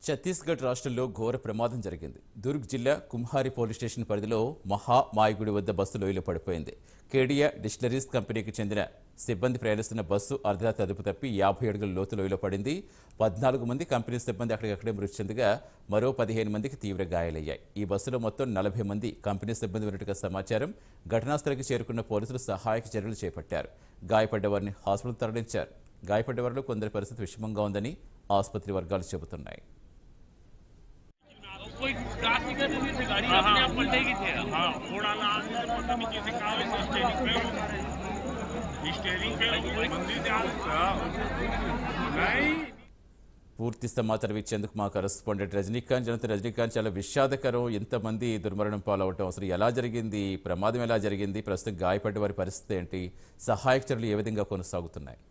ఛత్తీస్గఢ్ రాష్ట్రంలో ఘోర ప్రమాదం జరిగింది. దుర్గ్ జిల్లా కుమ్హారి పోలీస్ స్టేషన్ పరిధిలో మహా మాయగుడి వద్ద బస్సు లోయలో పడిపోయింది. కేడియా డిస్టిలరీస్ కంపెనీకి చెందిన సిబ్బంది ప్రయాణిస్తున్న బస్సు అర్ధరాత్రి అదుపు తప్పి 50 అడుగుల లోతు లోయలో పడింది. 14 మంది కంపెనీ సిబ్బంది అక్కడికక్కడే మృతి చెందగా మరో 15 మందికి తీవ్ర గాయాలయ్యాయి. ఈ బస్సులో మొత్తం 40 మంది కంపెనీ సిబ్బంది ఉన్నట్టుగా సమాచారం. ఘటనా స్థలికి చేరుకున్న పోలీసులు సహాయక చర్యలు చేపట్టారు. గాయపడ్డ వారిని హాస్పిటల్ తరలించారు. గాయపడ్డ వారిలో కొందరి పరిస్థితి విషమంగా ఉందని ఆసుపత్రి వర్గాలు చెబుతున్నాయి. कोई क्रॉस नहीं कर रही थी गाड़ी अपने आप पलटेगी थी। हां थोड़ा ना पता नहीं कैसे कहां स्टीयरिंग पे मंदिर से नहीं పూర్తి సమాచారం ఇచ్చేందుకు మా కరెస్పాండెంట్ రజనీకాంత్ జనత. రజనీకాంత్, చాలా విషాదకరం. ఎంతమంది దుర్మరణం పాలవటం, అసలు ఎలా జరిగింది, ప్రమాదం ఎలా జరిగింది, ప్రస్తుతం గాయపడ్డ వారి పరిస్థితి ఏంటి, సహాయక చర్యలు ఏ విధంగా కొనసాగుతున్నాయి?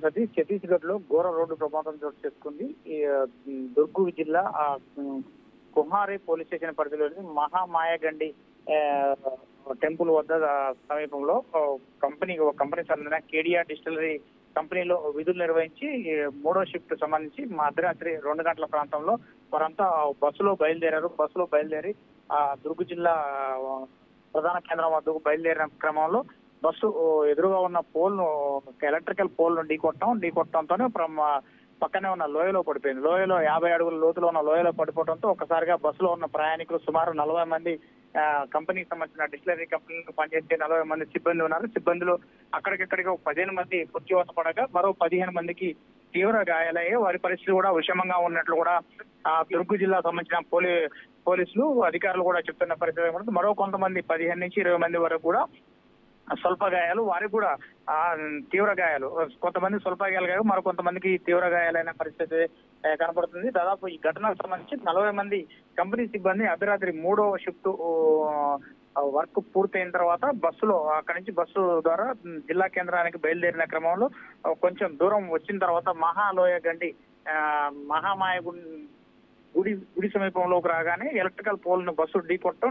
సతీష్, ఛత్తీస్గఢ్ లో ఘోర రోడ్డు ప్రమాదం చోటు చేసుకుంది. దుర్గు జిల్లా కుమ్హారి పోలీస్ స్టేషన్ పరిధిలోని మహామాయగండి టెంపుల్ వద్ద సమీపంలో కంపెనీ చెందిన కేడియా డిస్టిలరీ కంపెనీలో విధులు నిర్వహించి 3వ షిఫ్ట్ సంబంధించి అర్ధరాత్రి 2 గంటల ప్రాంతంలో వారంతా బస్సులో బయలుదేరి దుర్గు జిల్లా ప్రధాన కేంద్రం వద్దకు బయలుదేరిన క్రమంలో బస్సు ఎదురుగా ఉన్న ఎలక్ట్రికల్ పోల్ను ఢీకొట్టడంతోనే పక్కనే ఉన్న లోయలో పడిపోయింది. లోయలో 50 అడుగుల లోతులో ఉన్న లోయలో పడిపోవడంతో ఒక్కసారిగా బస్సులో ఉన్న ప్రయాణికులు సుమారు 40 మంది కంపెనీకి సంబంధించిన డిస్టిలరీ కంపెనీలకు పనిచేసే 40 మంది సిబ్బంది ఉన్నారు. సిబ్బందిలో అక్కడికక్కడికి 15 మంది మృత్యువాత పడగా మరో 15 మందికి తీవ్ర గాయాలయ్యే వారి పరిస్థితి కూడా విషమంగా ఉన్నట్లు కూడా దుర్గు జిల్లా సంబంధించిన పోలీసులు అధికారులు కూడా చెప్తున్న పరిస్థితి. మరో కొంతమంది 15 నుంచి 20 మంది వరకు కూడా స్వల్ప గాయాలు, వారికి కూడా తీవ్ర గాయాలు, కొంతమంది స్వల్ప గాయాలు మరో కొంతమందికి తీవ్ర గాయాలైన పరిస్థితి కనపడుతుంది. దాదాపు ఈ ఘటనకు సంబంధించి 40 మంది కంపెనీ సిబ్బంది అర్ధరాత్రి 3వ షిఫ్ట్ వర్క్ పూర్తయిన తర్వాత బస్సులో అక్కడి నుంచి బస్సు ద్వారా జిల్లా కేంద్రానికి బయలుదేరిన క్రమంలో కొంచెం దూరం వచ్చిన తర్వాత మహాలోయగండి మహామాయ గుడి సమీపంలోకి రాగానే ఎలక్ట్రికల్ పోల్ ను బస్సు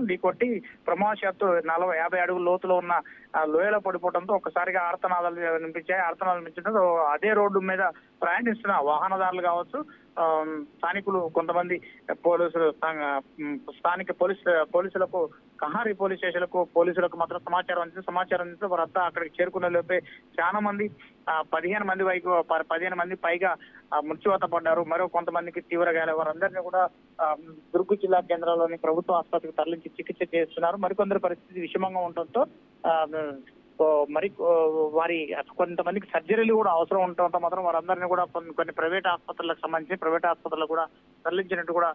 ఢీకొట్టి ప్రమాదశాత్తు 50 అడుగుల లోతులో ఉన్న లోయలో పడిపోవడంతో ఒక్కసారిగా ఆర్తనాదాలు వినిపించడంతో అదే రోడ్డు మీద ప్రయాణిస్తున్న వాహనదారులు కావచ్చు, స్థానికులు కొంతమంది స్థానిక పోలీసులకు కహారి పోలీస్ స్టేషన్లకు పోలీసులకు మాత్రం సమాచారం అందిస్తే వారంతా అక్కడికి చేరుకునే లోపే చాలా మంది 15 మంది పైగా మృత్యువాత పడ్డారు. మరో కొంతమందికి తీవ్ర గాయాలు. వారందరినీ కూడా దుర్గు జిల్లా కేంద్రంలోని ప్రభుత్వ ఆసుపత్రికి తరలించి చికిత్స చేస్తున్నారు. మరికొందరి పరిస్థితి విషమంగా ఉండటంతో వారి కొంతమందికి సర్జరీలు కూడా అవసరం ఉండటంతో మాత్రం వారందరినీ కూడా కొన్ని ప్రైవేట్ ఆసుపత్రులకు కూడా తరలించినట్టు కూడా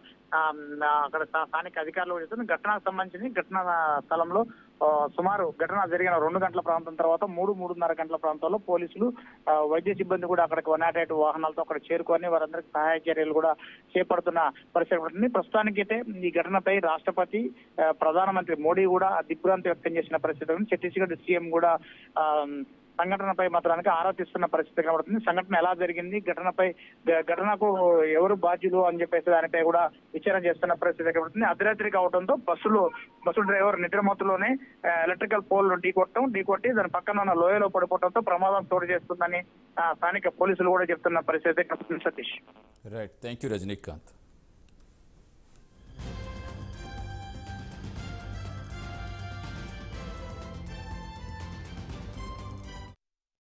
అక్కడ స్థానిక అధికారులు చెప్తున్నారు. ఘటనకు సంబంధించి ఘటనా స్థలంలో సుమారు ఘటన జరిగిన 2 గంటల ప్రాంతం తర్వాత 3-3:30 గంటల ప్రాంతంలో పోలీసులు, వైద్య సిబ్బంది కూడా అక్కడికి 108 వాహనాలతో అక్కడ చేరుకొని వారందరికీ సహాయ చర్యలు కూడా చేపడుతున్న పరిస్థితి పడుతుంది. ప్రస్తుతానికైతే ఈ ఘటనపై రాష్ట్రపతి, ప్రధానమంత్రి మోడీ కూడా దిగ్భ్రాంతి వ్యక్తం చేసిన పరిస్థితి ఉంది. ఛత్తీస్గఢ్ సీఎం కూడా సంఘటనపై మాత్రానికి ఆరా తీస్తున్న పరిస్థితి కనబడుతుంది. సంఘటన ఎలా జరిగింది, ఘటనకు ఎవరు బాధ్యులు అని చెప్పేసి దానిపై కూడా విచారణ చేస్తున్న పరిస్థితి కనబడుతుంది. అర్ధరాత్రి కావడంతో బస్సు డ్రైవర్ నిద్రమత్తులోనే ఎలక్ట్రికల్ పోల్ ఢీకొట్టి దాని పక్కన ఉన్న లోయలో పడిపోవడంతో ప్రమాదం చోటు చేస్తుందని స్థానిక పోలీసులు కూడా చెప్తున్న పరిస్థితి కనబడుతుంది. Satish, right, thank you Rajinikanth.